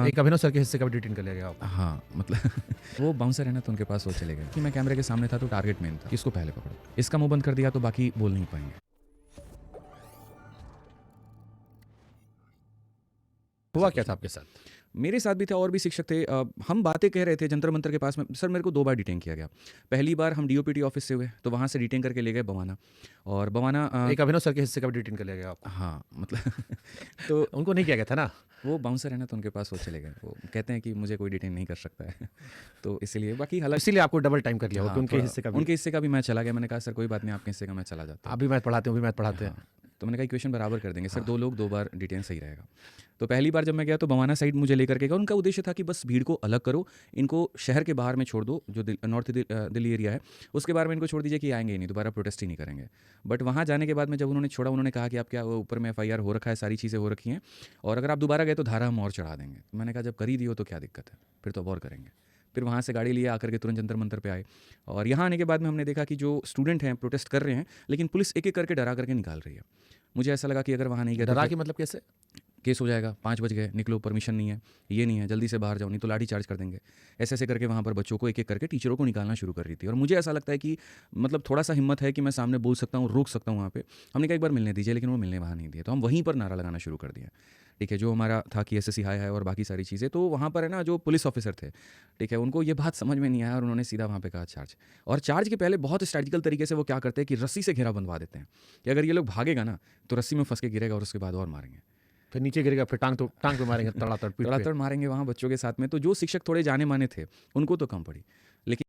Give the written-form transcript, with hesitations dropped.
एक अभिनव सर के हिस्से का भी डिटेन कर लिया गया आपको। हाँ मतलब वो बाउंसर है ना, तो उनके पास वो चले गए कि मैं कैमरे के सामने था तो टारगेट मेन था, किसको पहले पकड़ो। इसका मुंह बंद कर दिया तो बाकी बोल नहीं पाएंगे। हुआ क्या था आपके साथ? मेरे साथ भी था, और भी शिक्षक थे। हम बातें कह रहे थे जंतर मंतर के पास में। सर मेरे को 2 बार डिटेन किया गया। पहली बार हम डीओपीटी ऑफिस से हुए, तो वहाँ से डिटेन करके ले गए बवाना। और बवाना एक अभिनव सर के हिस्से का भी डिटेन कर लिया गया आपको। हाँ मतलब तो उनको नहीं किया गया था ना? वो बाउंसर है ना, तो उनके पास वो चले गए। वो कहते हैं कि मुझे कोई डिटेन नहीं कर सकता है तो इसीलिए बाकी हालांकि इसीलिए आपको डबल टाइम कर लिया हाँ, कि उनके थोड़ा हिस्से का भी। उनके हिस्से का भी मैं चला गया। मैंने कहा सर कोई बात नहीं, आपके हिस्से का मैं चला जाता हूँ। आप भी मैथ पढ़ाते हो, भी मैथ पढ़ाते हैं। हाँ, तो मैंने कहा इक्वेशन बराबर कर देंगे सर, 2 लोग 2 बार डिटेन सही रहेगा। तो पहली बार जब मैं गया तो बवाना साइड मुझे लेकर के गया। उनका उद्देश्य था कि बस भीड़ को अलग करो, इनको शहर के बाहर में छोड़ दो, जो नॉर्थ दिल्ली एरिया है उसके बारे में इनको छोड़ दीजिए कि आएंगे ही नहीं, दोबारा प्रोटेस्ट ही नहीं करेंगे। बट वहाँ जाने के बाद में जब उन्होंने छोड़ा, उन्होंने कहा कि आप क्या ऊपर में FIR हो रखा है, सारी चीज़ें हो रखी हैं, और अगर आप दोबारा गए तो धारा हम और चढ़ा देंगे। मैंने कहा जब कर ही दियो तो क्या दिक्कत है, फिर तो अब और करेंगे। फिर वहाँ से गाड़ी लिए आकर के तुरंत जंतर मंतर पे आए। और यहाँ आने के बाद में हमने देखा कि जो स्टूडेंट हैं प्रोटेस्ट कर रहे हैं, लेकिन पुलिस एक एक करके डरा करके निकाल रही है। मुझे ऐसा लगा कि अगर वहाँ नहीं गए तो डरा फिर के मतलब कैसे? केस हो जाएगा, 5 बज गए, निकलो, परमिशन नहीं है, ये नहीं है, जल्दी से बाहर जाओ नहीं तो लाठी चार्ज कर देंगे। ऐसे ऐसे करके वहाँ पर बच्चों को एक एक करके, टीचरों को निकालना शुरू कर रही थी। और मुझे ऐसा लगता है कि मतलब थोड़ा सा हिम्मत है कि मैं सामने बोल सकता हूँ, रोक सकता हूँ वहाँ पे। हमने कहा एक बार मिलने दीजिए, लेकिन वो मिलने वहाँ नहीं दिए, तो हम वहीं पर नारा लगाना शुरू कर दिया। ठीक है, जो हमारा था कि SSC हाई है और बाकी सारी चीज़ें। तो वहाँ पर है ना जो पुलिस ऑफिसर थे, ठीक है, उनको ये बात समझ में नहीं आया और उन्होंने सीधा वहाँ पे कहा चार्ज। और चार्ज के पहले बहुत स्ट्रैटेजिकल तरीके से वो क्या करते हैं कि रस्सी से घेरा बनवा देते हैं कि अगर ये लोग भागेगा ना तो रस्सी में फंस के गिरेगा और उसके बाद और मारेंगे, फिर नीचे गिरेगा, फिर टांग पे मारेंगे, तड़ातड़ पीठ पे। तड़ातड़ मारेंगे वहाँ बच्चों के साथ में। तो जो शिक्षक थोड़े जाने माने थे उनको तो कम पड़ी, लेकिन